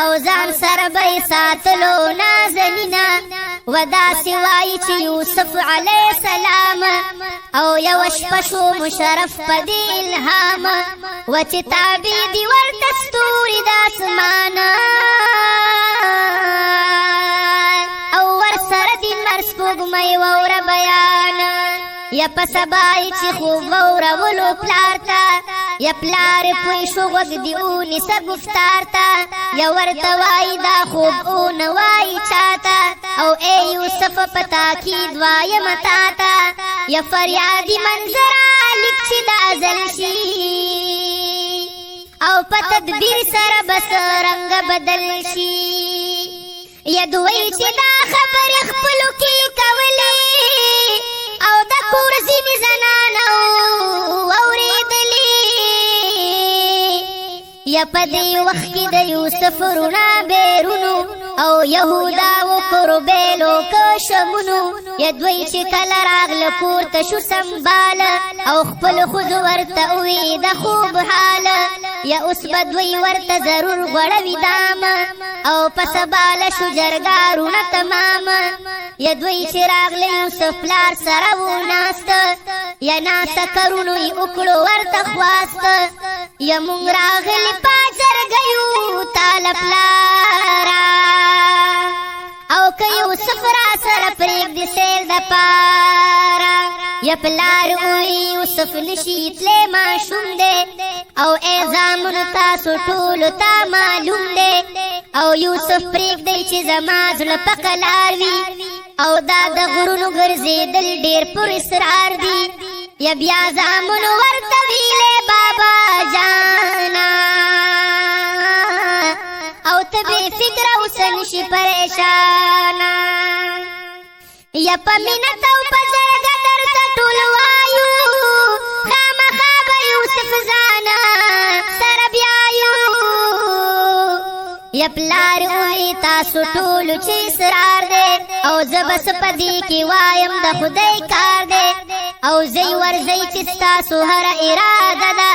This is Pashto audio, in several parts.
او ځان سره به یې ساتلو نازنینه وداسې وایي چې یوسف علیه السلام او یوه شپه شو مشرف په دې الهام و چې تابع دي ورته ستوري د اسمانه او ورسره د لمر سپوږمۍ واوره بیان یا په سبا یې چې خوب واورولو پلار ته یا پلار پوی شو غوږ دې ونیسه گفتار ته یا ورته وایي دا خوب ونه وایي چاته او ای یوسف په تاکید وایم تا ته یا فریادي منظره لیک چې د ازل شي او په تدبیر سره بس رنګ بدل شي یا دوی چې دا خبرې خپلو کې کولې او د کور ځینې زنانو اورېدلې یا په دې وخت کې د یوسف روڼا بیرونو او یهودا وکړو بیلو کشمونو یا دوی چې کله راغله کور ته شو سنباله او خپل ښځو ورته ووی د خوب حاله یا اوس به دوی ورته ضرور غوړوي دامه او په سباله شو جرګارونه تمام یا دوی چې راغله یوسف پلار سره و ناسته یا ناسته کرونو یې وکړو ورته خواسته یا مونږ راغلي په جرګیو تاله پلاره او که یوسف را سره پرېږدي سیل دپاره یا پلار ووی یوسف نشي تلی ماشوم دی او ای زامنو تاسو ټولو ته معلوم دی او یوسف پرېږدئ چې زما زړه په قلار وي او دا د غرونو ګرځېدل ډېر پر اصرار دي یا بیا زامنو ورته ویلې بابا جانا او ته بې فکره اوسه نشي پریشانه یا په مینت او په جرګه درته ټول وایو خامخا به یوسف ځانه سره بیایو یا پلار وایي تاسو ټولو چې اصرار دی او زه بس په دې کې وایم د خدای کار دی او زی ورځئ چې ستاسو هره اراده ده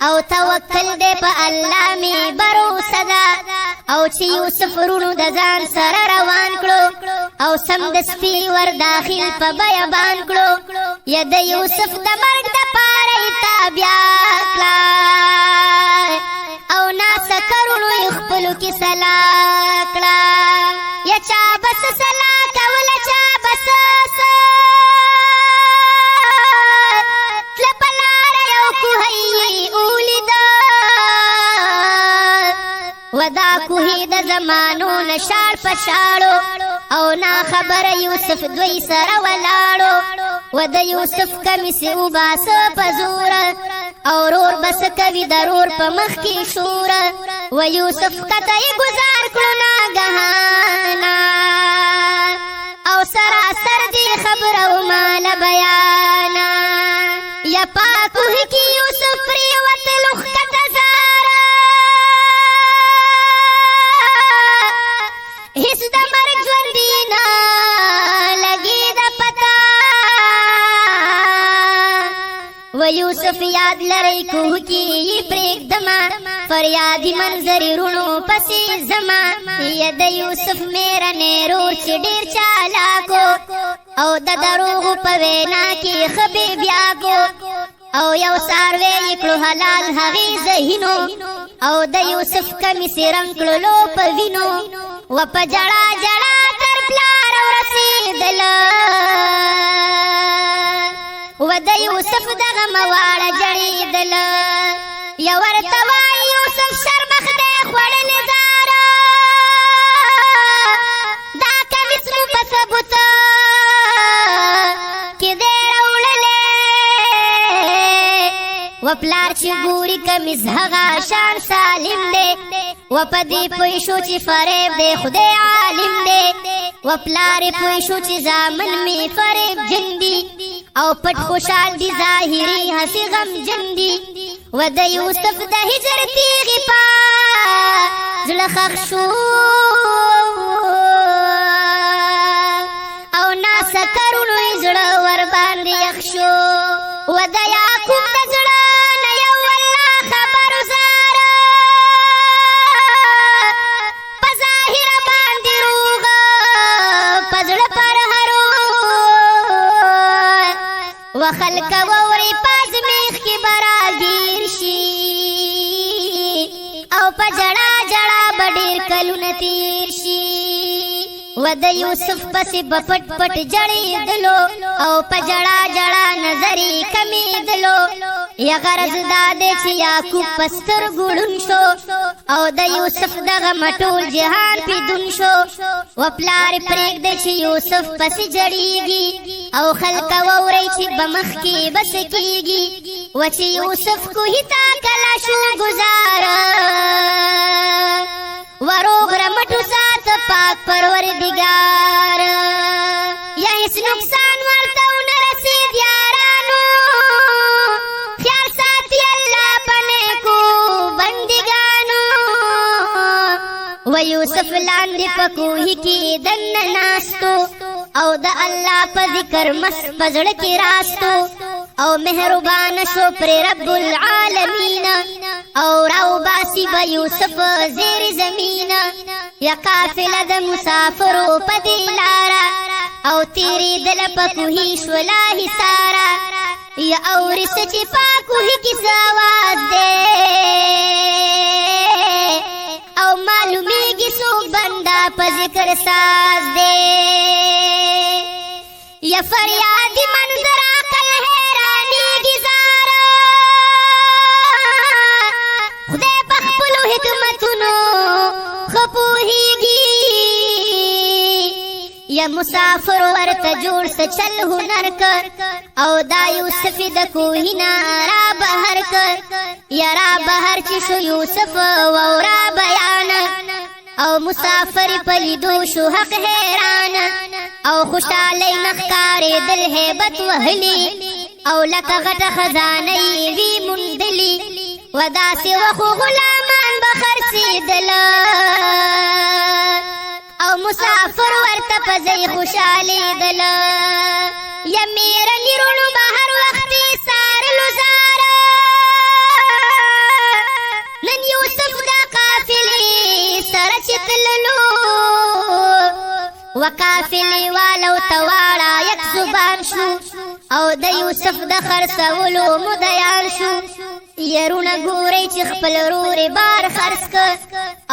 او توکل دی په الله مې بروسه ده او چې یوسف ورونو د ځان سره روان کړو او سمدستي ور داخل په بیابان کړو یا د یوسف د مرګ دپاره یې تابیا کړه او ناسکرونو یې خپلو کې سلا کړه یا چا بس سلا کوله چا بس تله په لاره یو کوهی ولیده و دا کوهی د زمانو نشاړ په شاړو او نا خبره یوسف دوی سره ولاړو و د یوسف کمیس وباسه په زوره او رور بس کوي د رور په مخ کې شوره و یوسف کته یې ګزار کړو ناګهانه او سراسر دې خبره وماله بیانه یا په کوهي کې یوسف پرېوتلو ښکته زاره هیڅ د مرګ ژوندي نه لګېده پته و یوسف یاد لرئ کوه کې یې پرېږدمه فریادي منظرې رونو پسې ځمه یا د یوسف میرنې رور چې ډېر چالاکو او د دروغو په وینا کې ښه بې بیاکو او یو څاروی یې کړو حلال هغې ذهینو او د یوسف کمیس یې رنګ کړلو په وینو و په جړا جړا تر پلار ورسېدله و د یوسف دغه مواړه جړېدله یا ورته وایي یوسف شرمخ دی خوړلې زاره دا کمیس مو په ثبوته کې دی راوړلی و پلار چې ګوري کمیس هغه شان سالم دی و په دې پوه شو چې فریب دی خدای عالم دی و پلار یې پوه شو چې زامن مې فریب جن دي او پټ خوشحال دي ظاهري هسې غمجن دي و د یوسف د هجر تیغې په زړه ښخ شو او ناسکرونو یې زړه ورباندې یخ شو و د یعقوب د زړه نه یو الله خبر زاره وخلق ووري پاز میخ کی براگیر شي او په جړا جړا بډیر کلونه تیر شي و د یوسف پسې بپټ پټ جړې دلو او په جړا جړا نظری کمی دلو یا غرض داده چې یعقوب پستر ګړون شو او د یوسف دغه مټول جهان پیدون شو و پلار پرېږده چې یوسف پسې جړېږي او خلک واورئ چې بمخ کې بس کېږي و چې یوسف کوهي ته کله شو ګزاره وروغ رمټو سات پاک پروردګار یا هیڅ نقصان ورته ونه رسید یارانو خیال ساتي الله پنیکو بندګانو و یوسف لاندې په کوهي کې دننه ناستو او د الله په ذکر مس په زړه کې راستو او مهربان شو پر رب العالمین او راو باسی با یوسف زیر زمین یا قافله د مسافرو په دې لاره او تیری دل په کوهي شولا حصاره یا اورس چې په کوهي کې ساواز دی او معلومیږي څوک بنده په ذکر ساز دی یا فریاد منظر عقل حیرانیږي زاره خدای په خپلو حکمتونو ښه پوهیږي یا مسافر ورته جوړ څه چل هنر کر او دا یوسف د کوهي نه را بهر کر یا را بهر چې شو یوسف وورا بیان او مسافر پلیدو شو حق حیران او خوشالی نخکاری دل حیبت وحلی او لکه غټه خزانه وی مندلی و داسې وخو غلامان بخرڅېدل او مسافر ورته په ځای خوشالیدل یا میرني روڼو به هر وخت څارلو زاره نن یوسف د قافلې سره چې تللو و قافلې والو ته واړه یک زبان شو او د یوسف د خرڅولو مدیان شو یرونه ګورئ چې خپل ورورې بار خرڅ که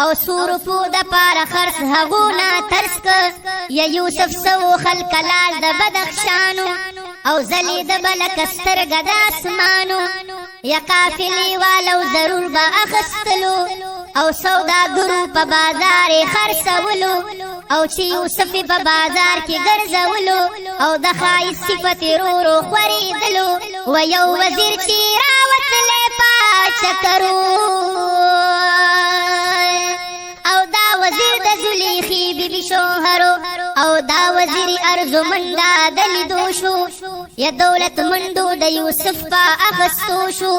او څو روپو دپاره خرڅ هغو نه ترڅ که یا یوسف سو خلک لال د بدخشانو او ځلېده به لکه سترګه د اسمانو یا قافلې والو ضرور به اخیستلو او سوداګرو په بازار یې خرڅولو او چې یوسف په بازار کې ګرځولو او د ښایست صفت یې ورو خورېدلو و یو وزیر چې راوتلی پاچکرو او دا وزیر د زلیخې بیبي شوهرو او دا وزیر ارزومنده د لیدو شو یا دولت مندو د یوسف په اخستو شو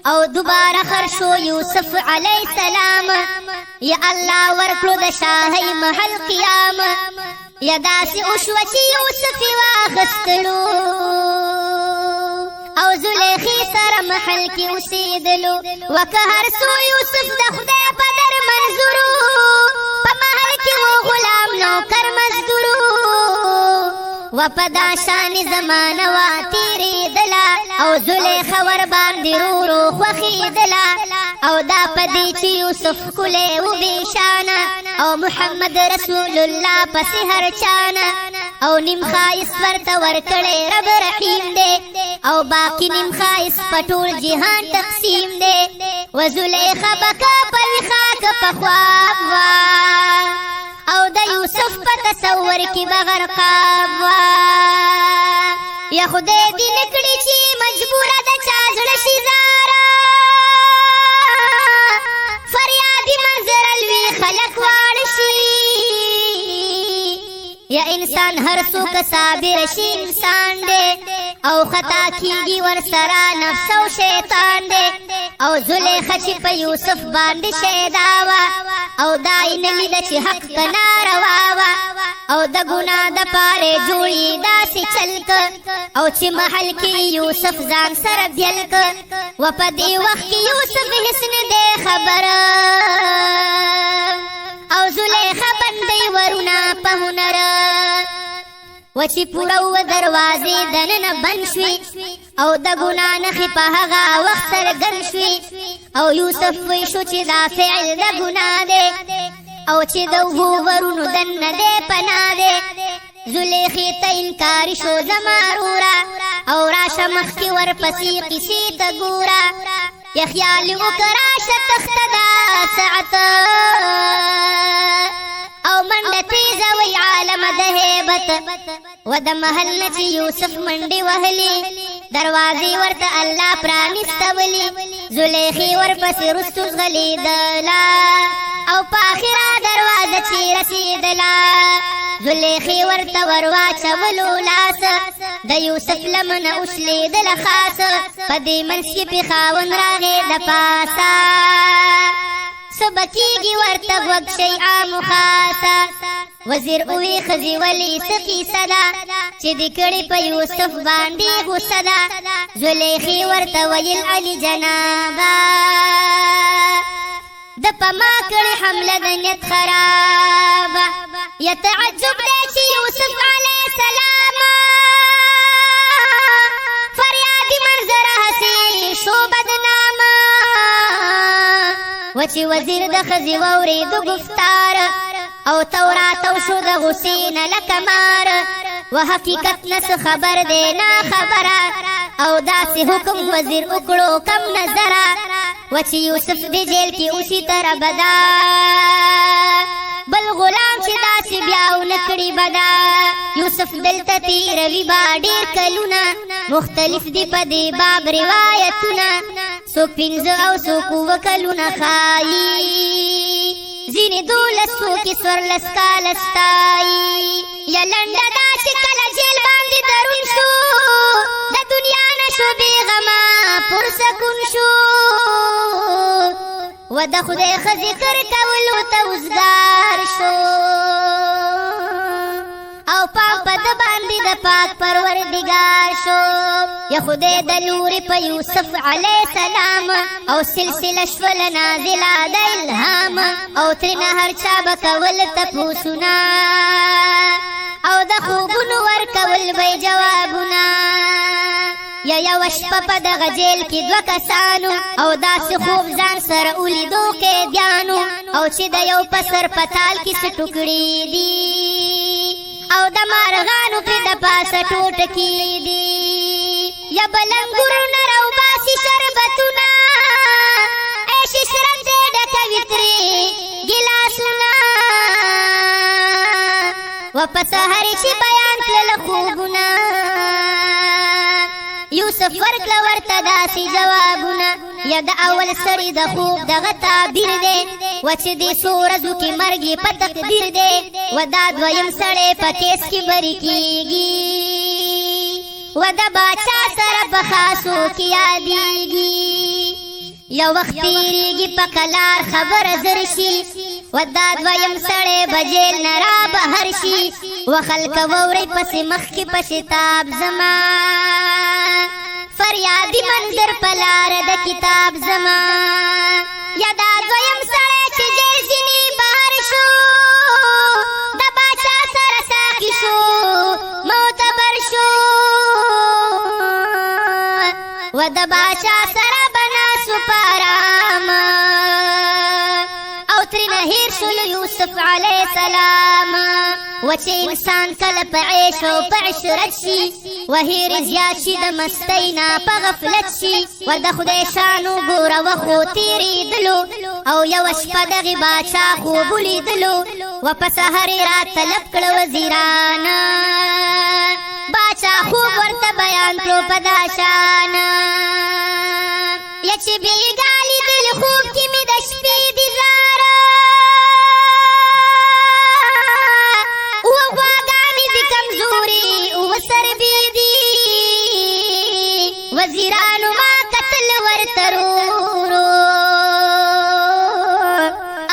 او دوباره خر شو یوسف علیه السلام یا الله ورکړو د شاهی محل قیام یا داسې وشوه چې یوسف یې واخیستلو او زلیخې سره محل کې اوسېدلو وکه هر څو یوسف د خدای په در منظورو په محل کې و غلام نوکر مزدورو و په دا شان زمانه وه تېرېدله او زلیخه ورباندې ورو خوښېدله او دا په دې چې یوسف ښکلی و بېشانه او محمد رسول الله پسې هر چانه او نیم ښایست ورته ورکړی رب رحیم دی او باقي نیم ښایست په ټول جهان تقسیم دی و زلیخه بکه په ویښه که په خواب وه او د یوسف په تصور کې به غرقاب وه یا خدای دې نه کړي چې مجبوره د چا زړه شي زاره فریادي منظر الوي خلق واړه شي یا انسان هر څوک صابر شي انسان دی او خطا کیږي ورسره نفس او شیطان دی او زلیخه چې په یوسف باندې شیدا وه او دا یې نه لیده چې حق که ناروا وه او د ګناه دپاره جوړي داسې چل که او چې محل کې یوسف ځان سره بیل که و په دې وخت کې یوسف هېڅ نه دی خبره او زلیخه بندی ورونه په هنر وچی پورا و دروازې دننه بند شوي او د ګناه نښې په هغه وخت څرګند شوي او یوسف وی شو چې دا فعل د ګناه دی او چې د اوبو ورونو دننه دی پناه دی زلیخې ته انکاري شو زما روره او راشه مخکې ورپسې قیسې ته ګوره یا خیال وکړه راشه تخته دا ساعت او منډه تیزه وی عالمه د هیبت و د محل نه چې یوسف منډې وهلې دروازې ورته الله پرانستولې زلیخې ورپسې رستو ځغلېدله او په آخره دروازه چې رسېدله زلیخې ورته ورواچولو لاس د یوسف لمنه اوسلېدله خاص په دې منځ کې پې خاوند راغې د پاسه څه به کېږي ورته غوږ شئ عامو خاصه وزیر اوی ښځې ولې څه کیسه ده چې دې کړې په یوسف باندې غوسه ده زلیخې ورته ویل علي جنابه د په ما کړې حمله د نیت خرابه یا تعجب دی چې یوسف علیه السلام فریادي منظره هسې شو بدنامه و چې وزیر د ښځې واورېدو گفتار او توراتو شو د غصې نه لکه مار و حقیقت نه څه خبر دی نه خبره او داسې حکم وزیر وکړو کم نظره و چې یوسف د جیل کې اوسي تر ابدا بل غلام چې داسې بیا ونه کړي بدا یوسف دلته تېروي با ډېر کلونه مختلف دي په دې باب روایتونه څوک 15 او څوک 7 کلونه ښایي ځینې 12 څوک 14 کاله ستایي یا لنډه دا چې کله جیل باندې درون شو د دنیا نه شو بېغمه پرسکون شو و د خدای ښه ذکر کولو ته وزګار شو او پاک په ده باندې د پاک پروردګار شو یا خدای د لورې په یوسف علیه السلام او سلسله شوله نازله د الهام او ترېنه هر چا به کول تپوسونه او د خوبونو ورکول به جوابونه یا یوه شپه په دغه جیل کې 2 کسانو او داسې خوب ځان سره ولیدو قیدیانو او چې د یو په سر په تال کې څه ټوکړې دي او د مارغانو پې د پاسه ټوټکې دي یا بلنګورونه راوباسي شربتونه عیش عشرت یې ډکوي ترې ګیلاسونه و په سهر چې بیان کړله خوبونه یوسف ورکړه ورته داسې جوابونه یا د اول سړي د خوب دغه تعبیر دی و چې دې څو ورځو کې مرګ یې په تقدیر دی و دا دویم سړی په کیس کې بری کېږي و د باچا سره په خاصو کې یادېږي یو وخت تېرېږي په قلار خبره زر شي و دا دویم سړی به جیل نه را بهر شي و خلکه واورئ پسې مخکې په شتاب زما فریادي منظر په لاره د کتاب زما یا دا دویم سړی چې جیل ځینې بهر شو د باچا سره ساقي شو معتبر شو و د باچا سره به ناستو په ارامه او ترېنه هېر شولو یوسف علیه السلام و چې انسان کله په عیش او په عشرت شي و هېر زیات شي د مستۍ نه په غفلت شي و د خدای شان وګوره وخو تېرېدلو او یوه شپه دغې باچا خوب ولیدلو و په سهر یې را طلب کړه وزیرانه باچا خوب ورته بیان کړو په دا شان یا چې بېګا لیدل خوب کې مې د شپې دیداره اوه غواګانې دي کمزورې اوه سربې دي وزیرانو ما قتل ورته ورو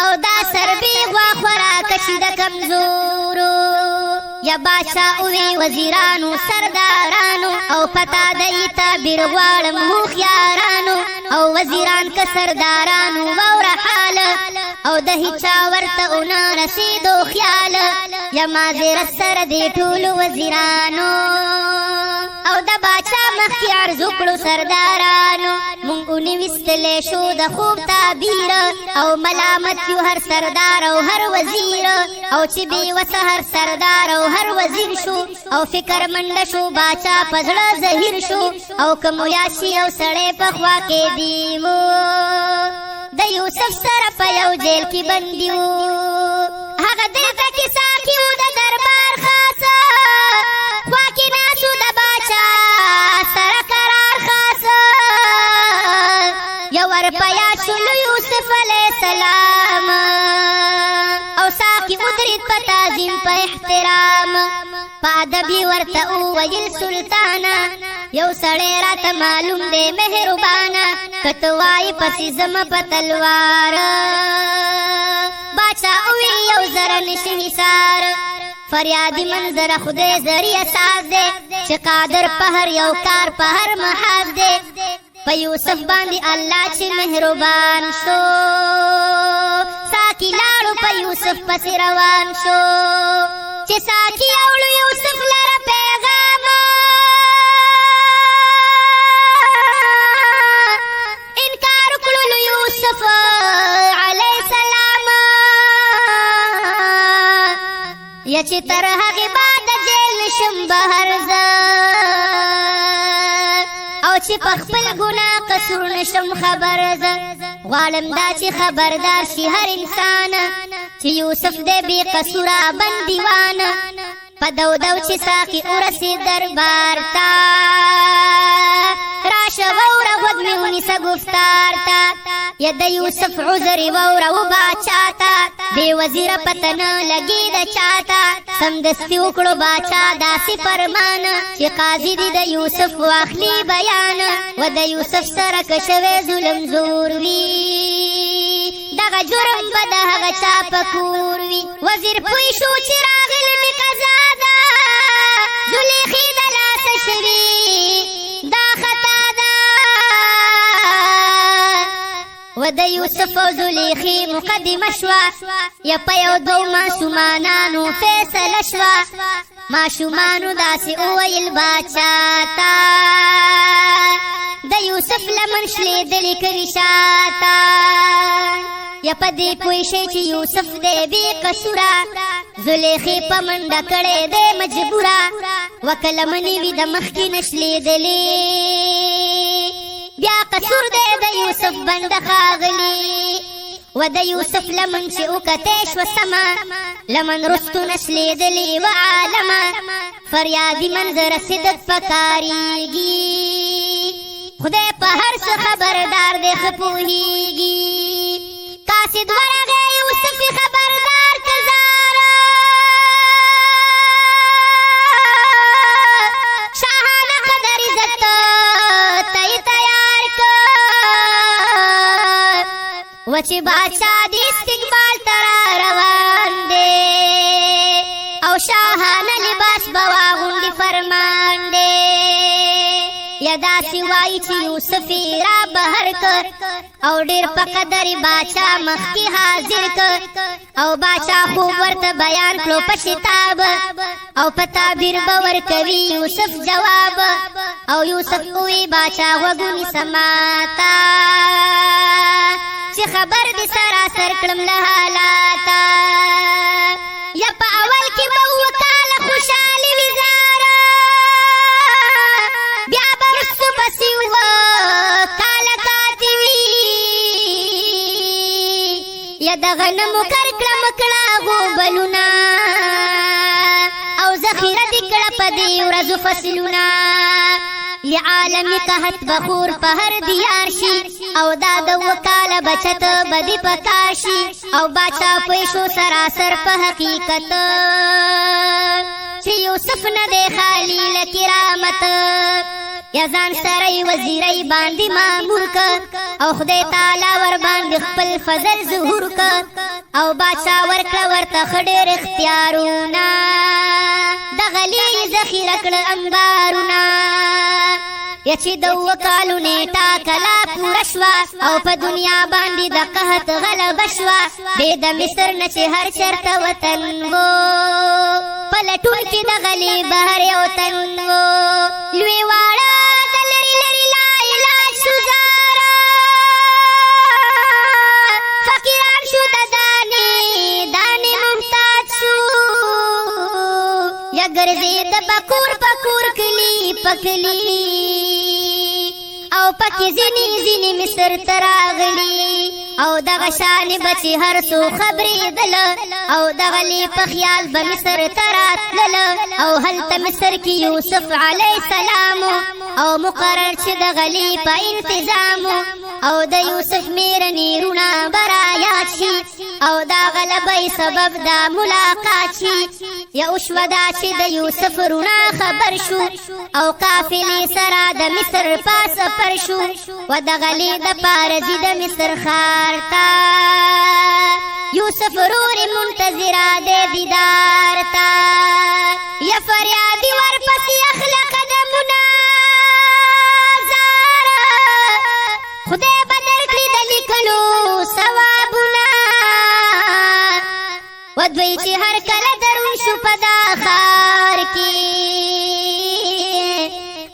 او دا سربې غوا خوراکه شي د کمزورو یا باچا اوی وزیرانو سردارانو او پتا دای تعبیر غواړم هوښیارانو او وزیران که سردارانو واوره حال او د هیچا ورته ونه رسیدو خیال یا معذرت سره دې ټولو وزیرانو او د باچا مخکې عرض وکړو سردارانو مونږ ونیوستلی شو د خوب تعبیر او ملامت یو هر سردار او هر وزیر او چې بېوسه هر سردار او هر وزیر شو او فکر منډه شو باچا په زړه زهیر شو او که مویاشي او سړی په خوا کې دی و د یوسف سره په یو جیل کې بندي و هغه دلته کې ساقي و د دربار خاصه خوا کې ناست و د باچا سره قرار خاصه یو ور په یاد شولو یوسف علیه السلام او ساقي ودرېد په تعظیم په احترام په ادب یې ورته وویل سلطانه یو سړی راته معلوم دی مهربانه که ته وایې پسې ځمه په تلوار باچا وویل یو زره نشي حصار فریادي منظره خدای ذریعه ساز دی چې قادر په هر یو کار په هر محاذ دی په یوسف باندې الله چې مهربان شو ساقي لاړو په یوسف پسې روان شو چې ساقي اوړو یوسف لره پیغام انکار کړلو یوسف علیه السلام یا چې تر هغې بعد جیل نشم بهر زه او چې په خپل ګناه قصور نشم خبر زه غواړم دا چې خبردار شي هر انسان چې یوسف دی بې قصوره بندیوان په دو دو چې ساقي ورسېد دربار ته راشه واوره غوږ مې ونیسه گفتار ته یا د یوسف عذر یې واوره و باچا ته بې وزیره پته نه لګي د چا ته سمدستي وکړو باچا داسې فرمان چې قاضي دې د یوسف واخلي بیان و د یوسف سره که شوی ظلم زور وي دغه جرم به د هغه چا په کور وي وزیر پوه شو چې راغلی مې قضا ده زلیخې د لاسه شوي دا خطا ده و د یوسف او زلیخې مقدمه شوه یا په یو دو ماشومانانو فیصله شوه ماشومانو داسې وویل باچا ته د یوسف لمن شلېدلې کوي شاته یا په دې پوه شئ چې یوسف دی بې قصوره زلیخې په منډه کړی دی مجبوره وکه لمنې وي د مخکې نشلېدلې بیا قصور دی د یوسف بنده ښاغلي و د یوسف لمن چې وکتی شوه سمه لمن رستو نشلېدلې و عالمه فریادي منظره صدق پکارېږي خدای په هر څه خبردار دی ښه پوهېږي قاصد ورغی یوسف خبردار کزاره شاهانه قدر عزت ته یې تیار کړ و چې باچا د استقبال ته را روان دی او شاهانه لباس به واغوندي فرمان دی یا داسې وایي چې یوسف یې را بهر کړ او ډېر په قدر باچا مخکې حاضر کړ او باچا خوب ورته بیان کړو په شتاب او په تعبیر به ورکوي یوسف جواب او یوسف ووی باچا غوږ نیسه ماته چې خبر دې سراسر کړم له حالاته یا په اول کې به اووه کاله خوشحالي وي زاره بیا به رستو پسې اووه کاله پاتې وي یا د غنمو کر کړه مکړه غوبلونه او ذخیره دې کړه په دې ورځو فصلونه لعالم قحط بخور په هر دیار شي او دا د وکاله بچت بدی پکار شي او باچا پوه شو سراسر په حقیقت چې یوسف نه دی خالی له کرامت یا ځان سره یې وزیرۍ باندې مامور که او خدای تعالی ور باندې خپل فضل ظهور که او باچا ورکړه ورته ښه ډېر اختیارونه د غلې ذخیره کړه انبارونه یا چې د اوه کالو نیټه کله پوره شوه او په دنیا باندې د قحط غلبه شوه بې د مصر نه چې هر چېرته وطن و پلټونکي د غلې بهر یو تن و لوی واړه د لرې لرې لا علاج شو زاره فقیران شو د دانې دانې محتاج شو یا ګرځېد پکور پکور کلي پکلي او پکې ځینې ځینې مصر ته راغلي او دغه شانې به چې هر څو خبرېدله او دغه لې په خیال به مصر ته راتلله او هلته مصر کې یوسف علیه السلام او مقرر چې دغه لې په انتظام او د یوسف میرنې روڼه به رایاد شي او دا غلبۍ سبب دا ملاقات شي یا وشوه دا چې د یوسف روڼه خبر شو او قافلې سره د مصر په سفر شو و دغه لې دپاره ځي د مصر ښار ته یوسف رور منتظره دی دیدار ته یا فریادي ورپسې اخله قدمونه زاره خدای به درکړي د لیکلو ثوابونه و دوی چې هر کله درون شو په دا ښار کې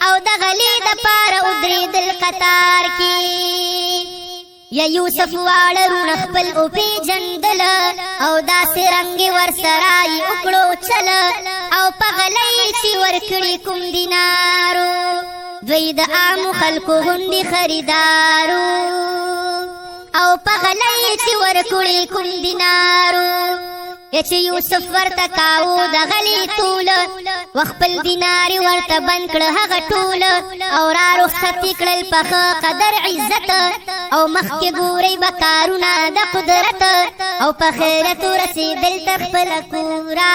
او دغه لې دپاره ودرېدل قطار کې یا یوسف واړه روڼه خپل وپېژندله او داسې رنګې ورسره یې وکړو چله او په غلۍ چې ورکړي کوم دینارو دوی د عامو خلکو غوندې خریدارو او په غلۍ چې ورکړي کوم دینارو یا چې یوسف ورته کاوه د غلې توله و خپل دینارې ورته بند کړه هغه ټوله او را رخصتې کړل په ښه قدر عزت او مخکې ګورئ به کارونه د قدرت او په خیرت ورسېدل تر خپله کوره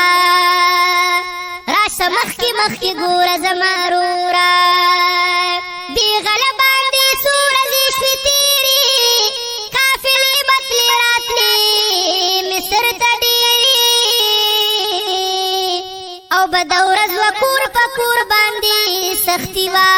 راشه مخکې مخکې ګوره زما روره دې غله باندې څو ورځې شوې تېرې قافلې به تلې راتلې مصر ته او به د ورځ و کور په کور باندې سختي وه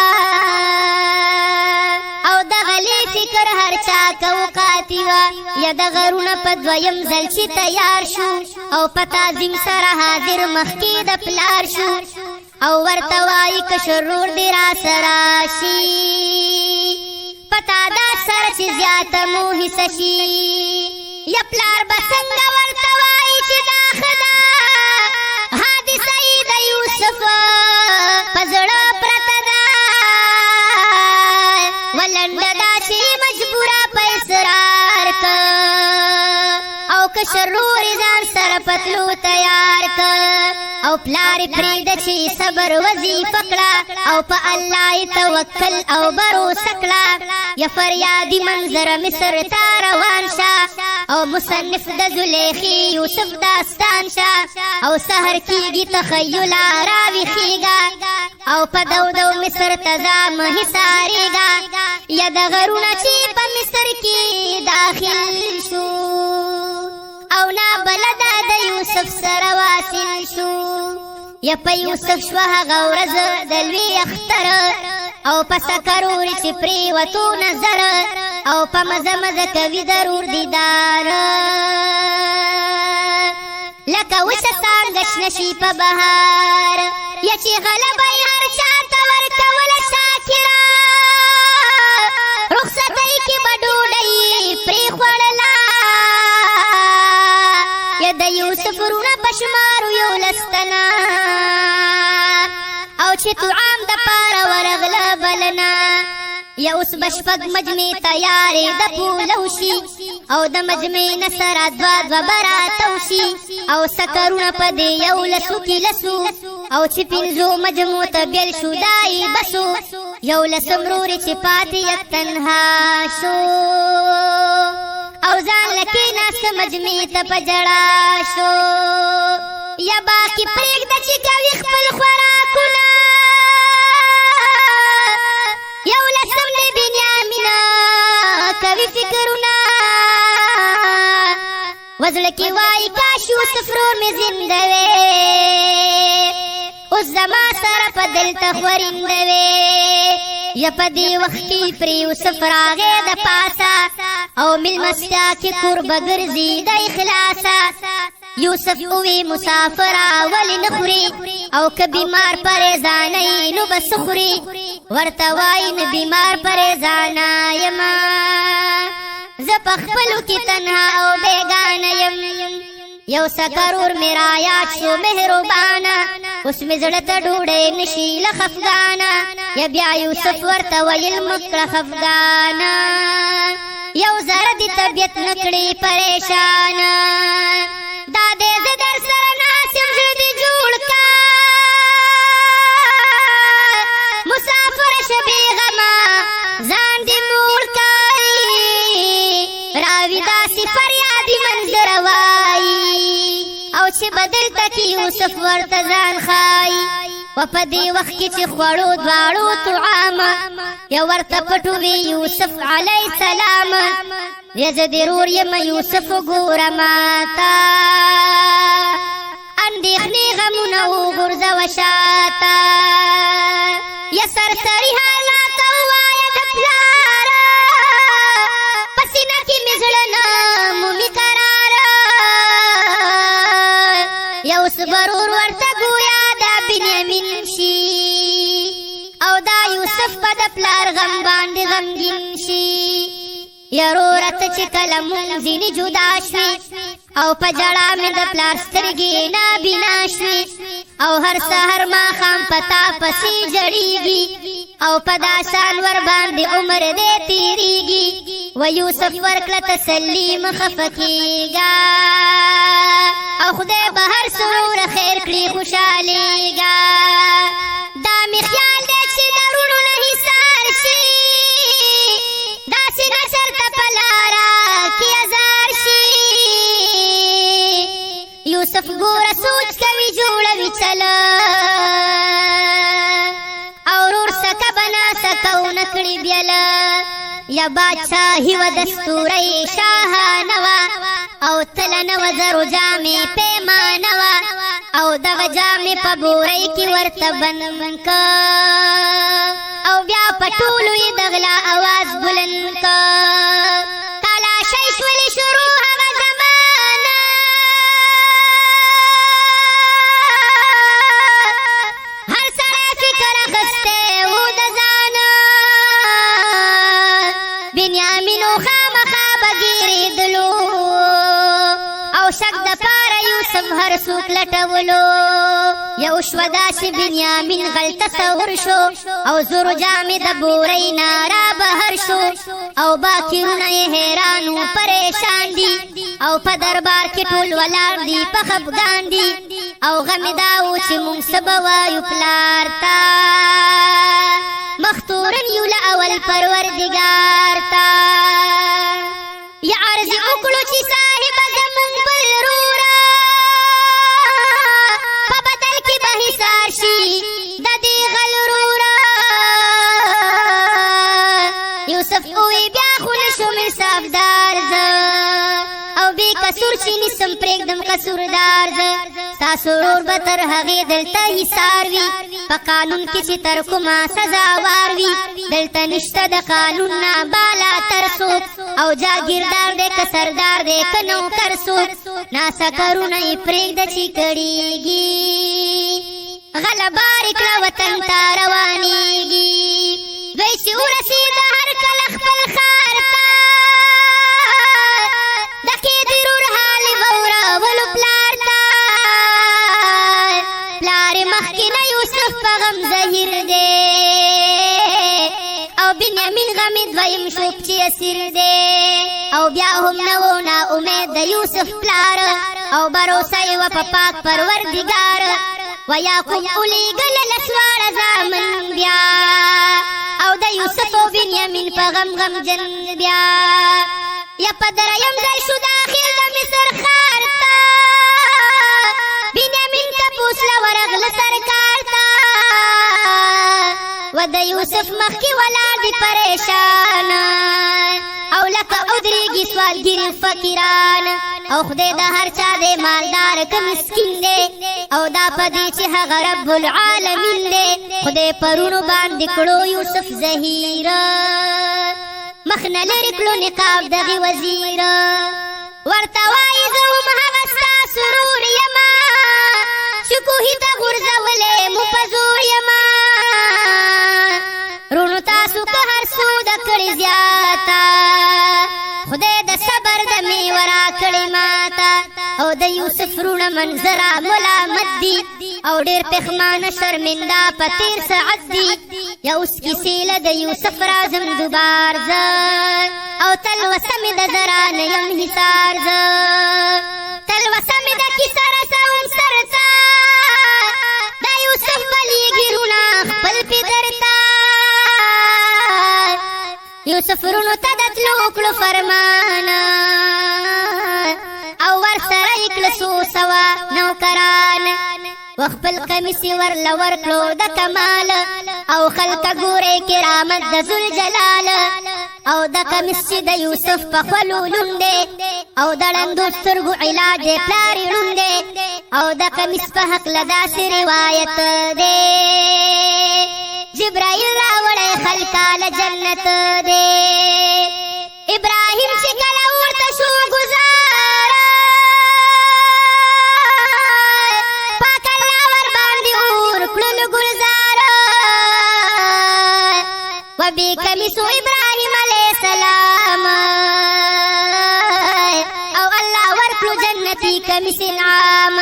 او دغه لې فکر هر چا کوقاتي وه یا د غرونه په دویم ځل چې تیار شو او په تعظیم سره حاضر مخکې د پلار شو او ورته وایي کشر ورور دې راسره شي په تعداد سره چې زیاته مو حصه شي یا پلار به څنګه ورته وایي چې دا ښه ده په زړه پرته ده ولنډه دا چې مجبوره په اصرار که او کشر ورور یې ځان سره پتلو تیار که او پلار یې پرېږده چې صبر وظیفه کړه او په الله یې توکل او بروسه کړه یا فریادي منظر مصر ته روان شه او مصنف د زلیخې یوسف داستان شه او سحر کېږي تخیله راویښېږه او په دو دو مصر ته ځه مه حصارېږه یا د غرونه چې په مصر کې داخل شو او نابلده د یوسف سره واصل شو یا په یوسف شوه هغه ورځ د لوی اختر او په سکر اوري چې پرېوتو نظر او په مزه مزه کوي ضرور دیدار لکه وشه څانګه شنه شي په بهار یا چې غلبه یې هر چا ته ورکوله شاکره رخصتۍ کې به ډوډۍ پرېخوړله یا د یوسف وروڼه په شمارو 11 تنه او چې طعام دپاره ورغله بلنه یا اوس به شپږ مجمې تیارې د پولو شي او د مجمې نه سره دوه به راتو شي او سکرونه په دې 11 کې لسو او چې 5 مجمو ته بیل شو دای بسو 11 مرورې چې پاتې یک تنها شو او ځان لکې ناست مجمې ته په جړا شو یا باقي پرېږده چې کوي خپل خوراکونه 11 د بنیامینه کوي فکرونه وزړه کې وایي کاش یوسف ورور مې زنده وی اوس زما سره په دل ته خورنده وې یا په دې وخت کې پر یوسف راغی د پاسه او میلمستیا کې کور به ګرځي د اخلاصه یوسف اوی مسافرا ولی نخوری او که بیمار پریزانی نو بس خوری ورتوائی نو بیمار پریزانا یما زپخپلو کی تنها او بیگانا یم یو سکرور میرا یاد شو مہربانا اس میں زڑتا ڈوڑے نشیل خفگانا یا بیا یوسف ورتوائل مکر خفگانا یو زردی طبیعت نکڑی پریشانا دادے زدر سر ناسم زردی جوڑ کا مسافر شبی غما زان دی موڑ کائی راوی داسی فریادی منظر وائی او چه بدل تکی یوسف ورتزان خائی و پا دی وقت کی چه خوڑو دوارو طعاما یا ورت پٹوی یوسف علیہ السلام یا ضرور یم یوسف گورا ماتا اندیخنی غمونو غرز و شاتا یا سرسری حالاتا وایا دپلارا پسینا کی مزلنا مومی کرارا یا اس برور ورتا گویا دا بنیامین شی او دا یوسف پا دپلار غم باند غمگین شی یرورت چکل منزینی جدا شوی او پا جڑا میں دا پلار سترگی نابینا شوی او ہر سہر ما خام پتا پسی جڑیگی او پا داسان ور باندی عمر دے تیریگی و یوسف ورکل تسلیم خفکیگا او خدای بہر سرور خیر کلی خوشالیگا دامی خیال دے چی درونو نہیں سار شی داسی نچر تپلارا کی ازار شی یوسف گورا سوچ کوي جوړوي چلا اورور سکا بنا سکو نکړي بیلا یا بادشاہی و دستوری شاہانوا او تلنو زرو جامی پیمانوا او دغ جامی پا بوری کی ورتبن کا او بیا پټولوی دغلا आवाज بلند کا کالا شیش ولی شروع هغه زمانہ هر سره فکر اخسته و د ځانا بنیامینو خامخا بگیری دلو او شک د پاره یوسف هر سوک لټولو یو شو داسې بنیامین غلطه تصور شو او زورو جامې د بورۍ نارا بهر شو او باکرونه یې حیرانو پریشان دي او په دربار کې ټول ولاړ دي په خفګان دي او غمې دا و چې مونږ څه به وایو پلار ته مختورن یو له اول پروردګار ته یا عرض وکړو چې صاحب زمونږ بل رورا په بدل کې به حصار شي د دې غل رورا یوسف اوی بیا خو نشم انصافدار زه او بې قصور چې نیسم پرېږدم قصوردار زه ستاسو ورور به تر هغې دلته حصار وي په قانون کې چې تر کومه سزاوار وي دلته نشته د قانون نه بالا تر څوک او جاگیردار دے که سردار دے که نوکر سوک ناسا کرونه ای پریگده چی کڑیگی غلبار اکلا وطن تا روانیگی دوی چی ورسید هر کل خپل خارتا دکی درور حال بورا ولو پلار تا پلار مخکن یوسف پا غم ظهیر دے او بنیامین غمی دویم شوک چی اسیر دے او بیا هم نو نا امید د یوسف پلار او بروسه و په پاک پروردگار و یعقوب اولی گل لسوار زامن بیا او د یوسف و بنیامین په غم غم جن بیا یا په دریم ځای شو داخل د مصر ښار ته بنیامین تپوس له ورغله سرکار ته و د یوسف مخکې ولاړ دي پریشان او لکه ادریږي سوالګري فقیران او خدای د هر چا دی مالدار که مسکین دی او دا پدې چې هغه رب العالمین دی خدای پرونو باندې کړو یوسف ظهیر مخ نه لرې کړو نقاب دغې وزیر ورته وایي زه هم هغه ستا سرور یما چې کوهي ته غورځولی مو په زور یما رونو تاسو که هر څو د کړې زیاته خدای د صبر د میوه راکړې ماته او د یوسف رونه منظره ملامت دي او ډېر پښمانه شرمنده په تېر ساعت دي یا اوس کیسې له د یوسف راځم دوبار زه او تلوسه مې د زرا نه یم حصار زه تلوسه مې د کیسه رسوم سرته د یوسف بلیږي رونه خپل پدر ته یوسف رونو ته د تلو کړو فرمانه او ورسره یې کړه څو سوه نوکران وخپل قمیص یې ورله ورکړو د کمال او خلکه ګورئ کرامت د ذوالجلال او د قمیص چې د یوسف په خولو لوند دی او د ړندو سترګو علاج دی پلار یې ړوند دی او د قمیص په هکله داسې روایت دی جبرائیل راوړی خلکاله جنت دی ابراهیم چې کله ورته شو ګزاره پاک الله ورباندې اور کړلو ګلزاره وبې کمیسو ابراهیم علیه السلام او الله ورکړو جنتي کمیس انعام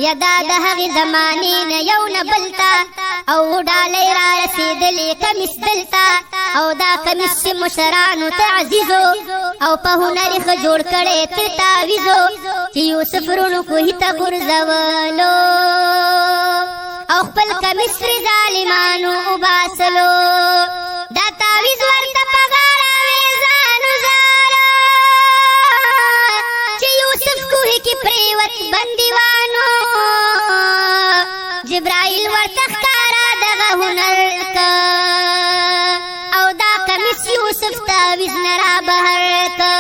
یا دا د هغې زمانې نه یو نه بل ته او ډالۍ را رسېدلې کمیس دلته او دا کمیس چې مشرانو ته عزیزو او په هنر ښه جوړ کړی تر تعویزو چې یوسف رونو کوهي ته غورځولو او خپل کمیس پرې ظالمانو وباسلو دا تعویز ورته په غاړه وې ځانو زاره چې یوسف کوهي کې پرېوت بندیوانو جبرائیل ورته ښکاره دغه هنر که او دا کمیس یوسف تعویز نه را بهر که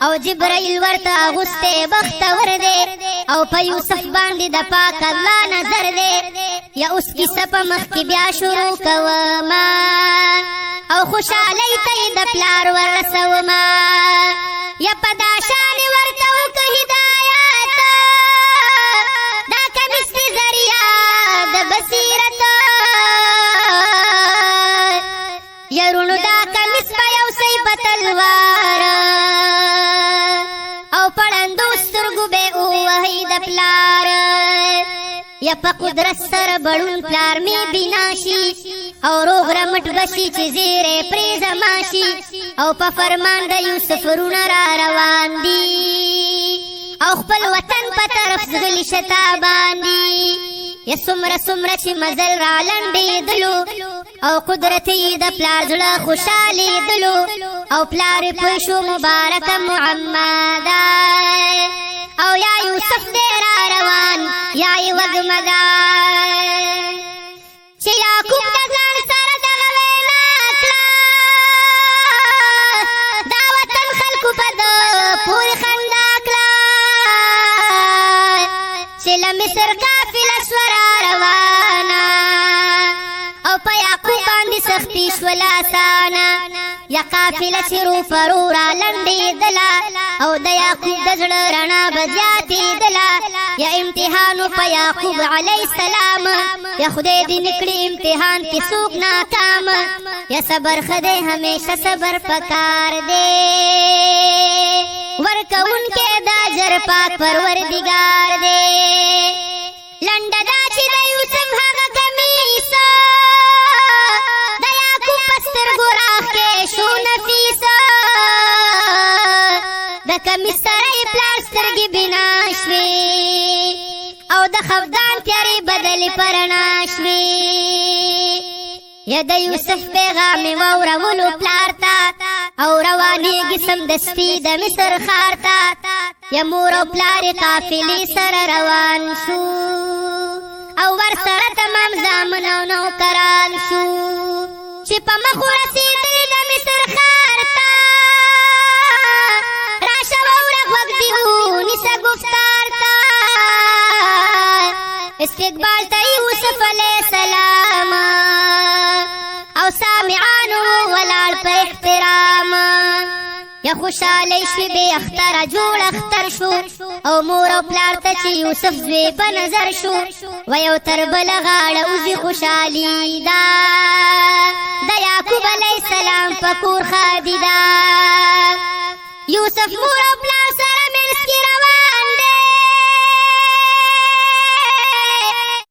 او جبرائیل ورته اغوستی بختور دی او په یوسف باندې د پاک الله نظر دی یا اوس کیسه په مخ کې بیا شروع کوما او خوشحالۍ ته یې د پلار ورسوما یا په دا شانې ورته وکه هدایت دا کمیس د ذریعه د بصیرت یا رونو دا کمیس په یو سی په تلوار او پړندو سترګو به ووهئ د پلار یا په قدرت سره بړون پلار مې بنا شي او روغ رمټ بشي چې زیری پرې زما شي او په فرمان د یوسف رونه را روان دي او خپل وطن په طرف ځغلي شتابان دي یا څومره څومره چې مزل را لنډېدلو او قدرت یې د پلار زړه خوشحالېدلو او پلار یې پوه شو مبارکه محمده او یا یوسف دی را روان یا یې وږمدان چې یعقوب د ځان سره دغه وینا کړه دا وطن خلکو په ده پورې خندا کړه چې له مصر قافله شوه را روانه او په یعقوب باندې سختي شوله اسانه یا قافله چې روفرو را لنډېدله او د یعقوب د زړه رڼا به زیاتېدله یا امتحانو په یعقوب علیه السلام یا خدای دې نه کړي امتحان کې څوک ناکام یا صبر ښه دی همیشه صبر پکار دی ورکوونکی د اجر پاک پروردګار دی لنډه دا چې د یوسف هغه کمیس د یعقوب په سترګو راښکې شو نفیس د کمیس سره یې پلار سترګې بنا شوې او د خفدان تیارې بدلې په رڼا شوې یا د یوسف پیغام یې واورولو پلار ته او روانېږي سمدستي د مصر ښار ته یا مور او پلار یې قافلې سره روان شو او ورسره تمام زامن او نوکران شو چې په مخ ورسېدلې د مصر ښار ته راشه واوره غوږ دې ونیسه ګفتار ته استقبال ته یوسف علیه السلام او سامعانو ولاړ په احترام یا خوشحالی شوی بے اختره جوړ اختر شو او مور او پلار ته چې یوسف زوی په نظر شو و یو تر بله غاړه وزي خوشحالي ده د یعقوب علیه السلام په کور ښادي ده یوسف مور او پلار